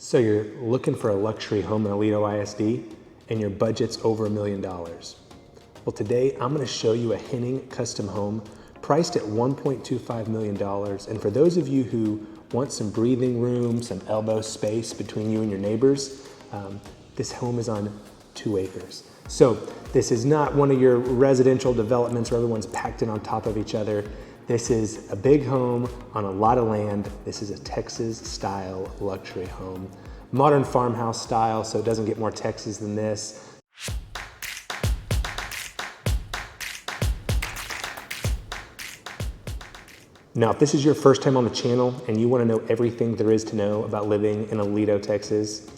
So you're looking for a luxury home in Aledo ISD and your budget's over $1 million. Well, today I'm going to show you a Henning Custom Home priced at $1.25 million. And for those of you who want some breathing room, some elbow space between you and your neighbors, this home is on 2 acres. So this is not one of your residential developments where everyone's packed in on top of each other. This is a big home on a lot of land. This is a Texas style luxury home. Modern farmhouse style, so it doesn't get more Texas than this. Now, if this is your first time on the channel and you want to know everything there is to know about living in Aledo, Texas,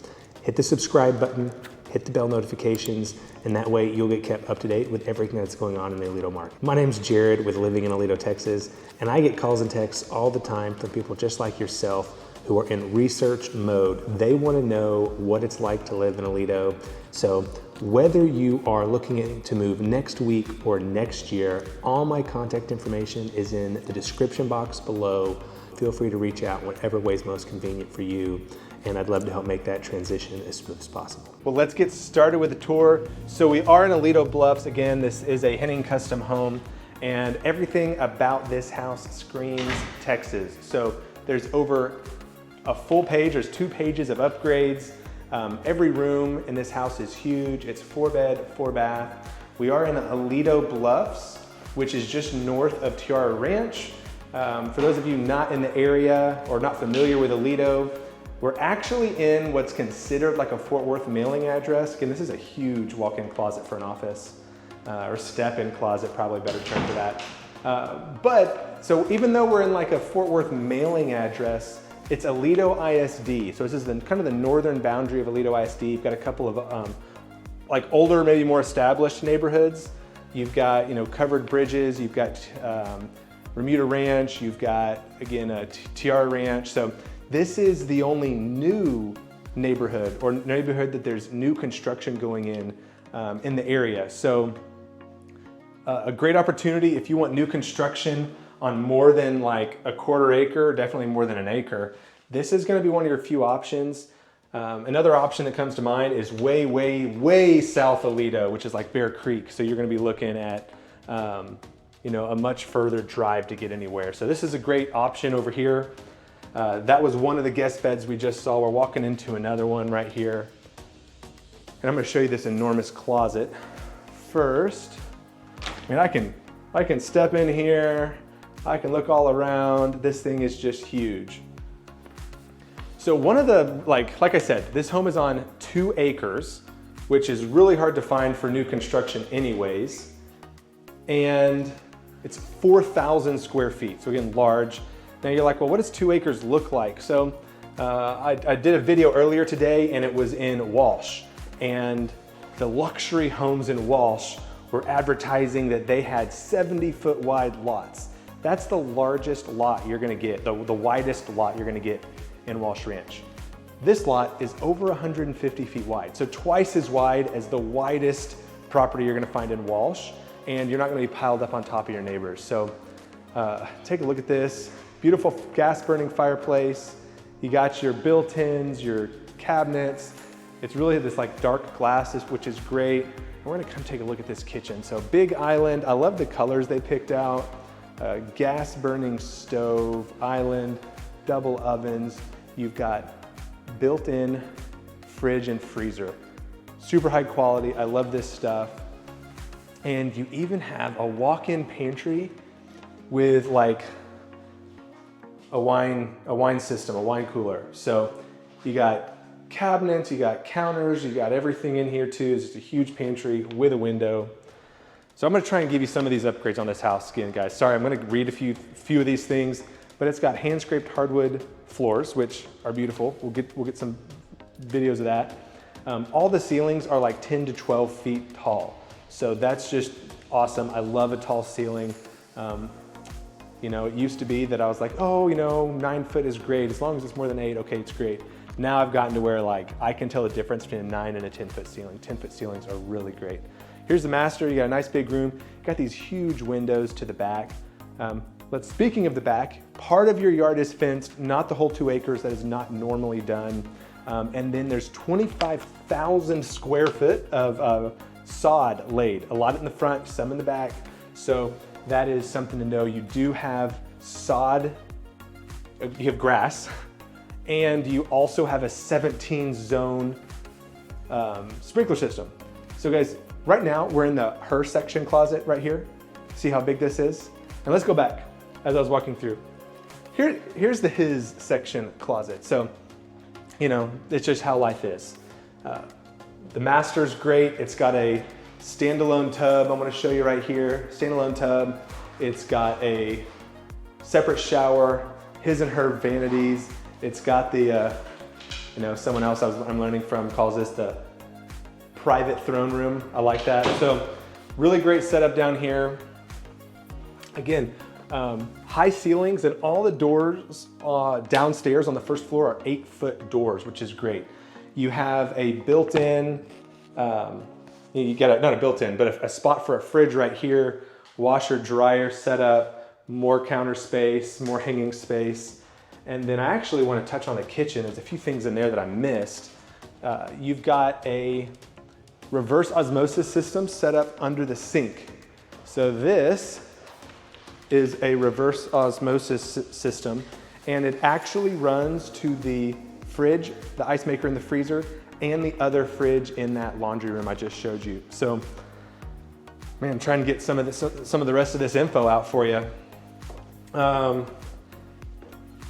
hit the subscribe button, hit the bell notifications, and that way you'll get kept up to date with everything that's going on in the Aledo market. My name's Jared with Living in Aledo, Texas, and I get calls and texts all the time from people just like yourself who are in research mode. They want to know what it's like to live in Aledo. So whether you are looking to move next week or next year, all my contact information is in the description box below. Feel free to reach out whatever way is most convenient for you, and I'd love to help make that transition as smooth as possible. Well, let's get started with the tour. So we are in Aledo Bluffs. Again, this is a Henning Custom Home, and everything about this house screams Texas. So there's over a full page, there's 2 pages of upgrades. Every room in this house is huge. It's 4 bed, 4 bath. We are in Aledo Bluffs, which is just north of Tiara Ranch. For those of you not in the area or not familiar with Aledo, we're actually in what's considered like a Fort Worth mailing address. Again, this is a huge walk-in closet for an office, or step-in closet, probably a better term for that. So even though we're in like a Fort Worth mailing address, it's Aledo ISD. So this is kind of the northern boundary of Aledo ISD. You've got a couple of like older, maybe more established neighborhoods. You've got, you know, covered bridges. You've got Remuda Ranch. You've got, again, Tiara Ranch. So this is the only new neighborhood or neighborhood that there's new construction going in the area. So a great opportunity if you want new construction on more than like a 1/4 acre, definitely more than an acre. This is gonna be one of your few options. Another option that comes to mind is way, way, way south Aledo, which is like Bear Creek. So you're gonna be looking at you know, a much further drive to get anywhere. So this is a great option over here. That was one of the guest beds we just saw. We're walking into another one right here. And I'm gonna show you this enormous closet. First, I mean, I can step in here. I can look all around. This thing is just huge. So one of the, like I said, this home is on 2 acres, which is really hard to find for new construction anyways. And it's 4,000 square feet, so again, large. Now you're like, well, what does 2 acres look like? So I did a video earlier today and it was in Walsh. And the luxury homes in Walsh were advertising that they had 70-foot wide lots. That's the largest lot you're gonna get, the widest lot you're gonna get in Walsh Ranch. This lot is over 150 feet wide, so twice as wide as the widest property you're gonna find in Walsh, and you're not gonna be piled up on top of your neighbors. So take a look at this. Beautiful gas burning fireplace. You got your built-ins, your cabinets. It's really this like dark glasses, which is great. And we're gonna come take a look at this kitchen. So big island. I love the colors they picked out. Gas burning stove, island, double ovens. You've got built-in fridge and freezer. Super high quality. I love this stuff. And you even have a walk-in pantry with like a wine system, a wine cooler. So you got cabinets, you got counters, you got everything in here too. It's just a huge pantry with a window. So I'm gonna try and give you some of these upgrades on this house again, guys. Sorry, I'm gonna read a few of these things, but it's got hand-scraped hardwood floors, which are beautiful. We'll get some videos of that. All the ceilings are like 10 to 12 feet tall. So that's just awesome. I love a tall ceiling. You know, it used to be that I was like, oh, you know, 9 foot is great. As long as it's more than 8, okay, it's great. Now I've gotten to where like I can tell the difference between a 9 and a 10-foot ceiling. 10-foot ceilings are really great. Here's the master. You got a nice big room. You got these huge windows to the back. Speaking of the back, part of your yard is fenced, not the whole 2 acres. That is not normally done. And then there's 25,000 square foot of sod laid, a lot in the front, some in the back. So that is something to know. You do have sod, you have grass, and you also have a 17 zone sprinkler system. So guys, right now we're in the her section closet right here. See how big this is? And let's go back as I was walking through. Here's the his section closet. So, you know, it's just how life is. The master's great. It's got a standalone tub. I'm gonna show you right here, standalone tub. It's got a separate shower, his and her vanities. It's got the, you know, someone else I'm learning from calls this the private throne room. I like that. So really great setup down here. Again, high ceilings, and all the doors downstairs on the first floor are 8-foot doors, which is great. You have a built-in, you get not a built-in, but a spot for a fridge right here, washer, dryer setup, more counter space, more hanging space. And then I actually want to touch on the kitchen. There's a few things in there that I missed. You've got a reverse osmosis system set up under the sink. So this is a reverse osmosis system, and it actually runs to the fridge, the ice maker in the freezer, and the other fridge in that laundry room I just showed you. So, man, I'm trying to get some of the rest of this info out for you.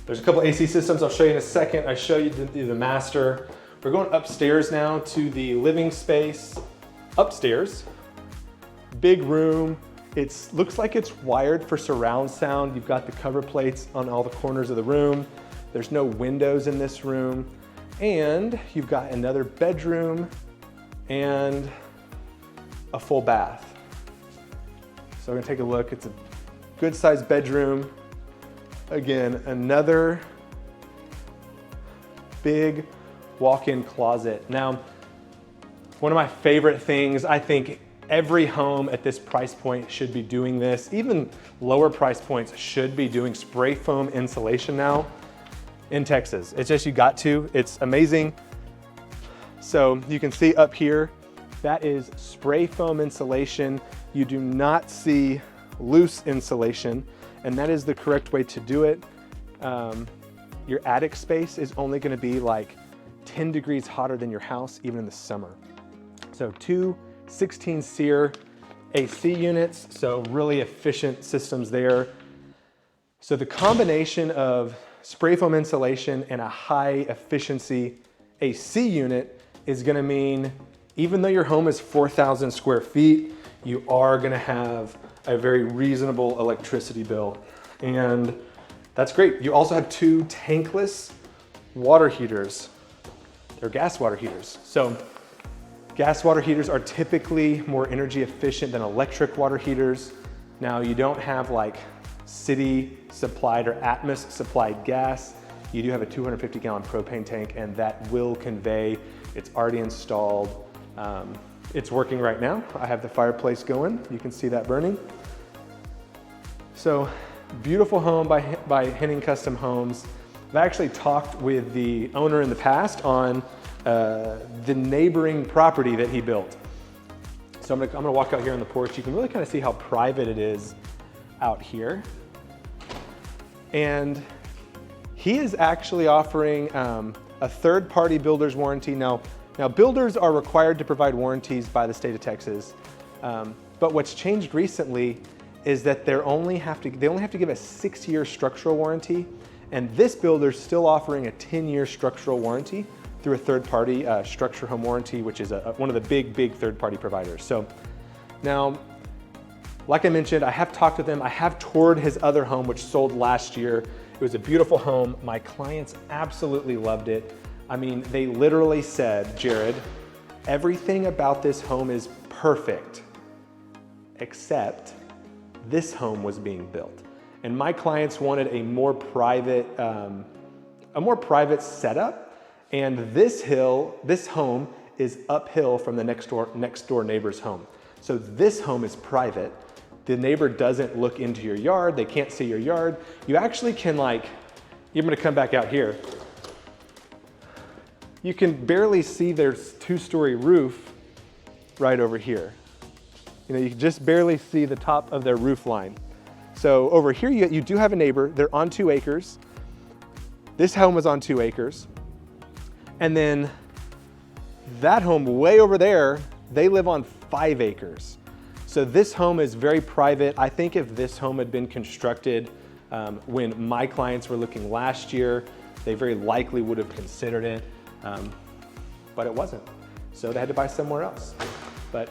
There's a couple AC systems I'll show you in a second. I show you the master. We're going upstairs now to the living space. Upstairs, big room. It looks like it's wired for surround sound. You've got the cover plates on all the corners of the room. There's no windows in this room. And you've got another bedroom and a full bath. So we're gonna take a look. It's a good sized bedroom. Again, another big walk-in closet. Now, one of my favorite things, I think every home at this price point should be doing this. Even lower price points should be doing spray foam insulation now in Texas. It's just, you got to, it's amazing. So you can see up here, that is spray foam insulation. You do not see loose insulation, and that is the correct way to do it. Your attic space is only gonna be like 10 degrees hotter than your house, even in the summer. So 2 16 SEER AC units, so really efficient systems there. So the combination of spray foam insulation and a high efficiency AC unit is gonna mean, even though your home is 4,000 square feet, you are gonna have a very reasonable electricity bill. And that's great. You also have 2 tankless water heaters. They're gas water heaters. So gas water heaters are typically more energy efficient than electric water heaters. Now, you don't have like city supplied or Atmos supplied gas. You do have a 250 gallon propane tank, and that will convey. It's already installed. It's working right now. I have the fireplace going. You can see that burning. So beautiful home by Henning Custom Homes. I've actually talked with the owner in the past on the neighboring property that he built. So I'm gonna walk out here on the porch. You can really kind of see how private it is out here. And he is actually offering a third-party builder's warranty. Now builders are required to provide warranties by the state of Texas. But what's changed recently is that they only have to give a 6-year structural warranty. And this builder's still offering a 10-year structural warranty through a third-party structure home warranty, which is one of the big third-party providers. So now, like I mentioned, I have talked with him. I have toured his other home, which sold last year. It was a beautiful home. My clients absolutely loved it. I mean, they literally said, Jared, everything about this home is perfect, except this home was being built. And my clients wanted a more private setup. And this home is uphill from the next door neighbor's home. So this home is private. The neighbor doesn't look into your yard. They can't see your yard. You actually can, like, you're gonna come back out here. you can barely see there's two-story roof right over here. You know, you can just barely see the top of their roof line. So over here, you do have a neighbor. They're on 2 acres. This home was on 2 acres. And then that home way over there, they live on 5 acres. So this home is very private. I think if this home had been constructed when my clients were looking last year, they very likely would have considered it, but it wasn't. So they had to buy somewhere else. But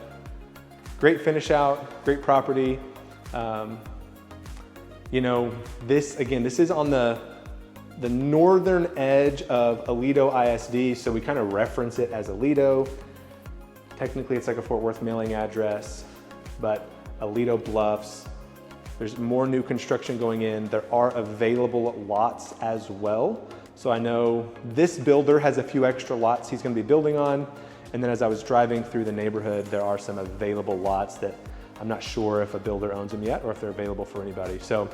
great finish out, great property. You know, this is on the northern edge of Aledo ISD, so we kind of reference it as Aledo. Technically, it's like a Fort Worth mailing address, but Aledo Bluffs. There's more new construction going in. There are available lots as well. So I know this builder has a few extra lots he's gonna be building on. And then as I was driving through the neighborhood, there are some available lots that I'm not sure if a builder owns them yet or if they're available for anybody. So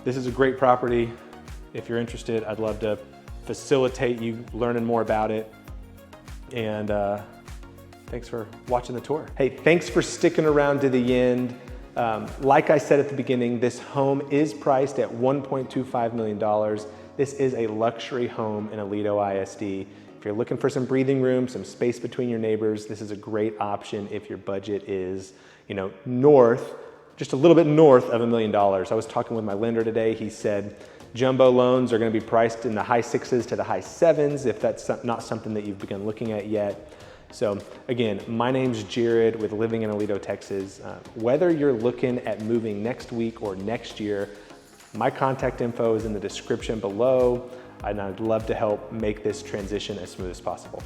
this is a great property. If you're interested, I'd love to facilitate you learning more about it. And thanks for watching the tour. Hey, thanks for sticking around to the end. Like I said at the beginning, this home is priced at $1.25 million. This is a luxury home in Aledo ISD. If you're looking for some breathing room, some space between your neighbors, this is a great option if your budget is, you know, just a little bit north of $1 million. I was talking with my lender today. He said jumbo loans are going to be priced in the high 6s to the high 7s if that's not something that you've begun looking at yet. So again, my name's Jared with Living in Aledo, Texas. Whether you're looking at moving next week or next year, my contact info is in the description below, and I'd love to help make this transition as smooth as possible.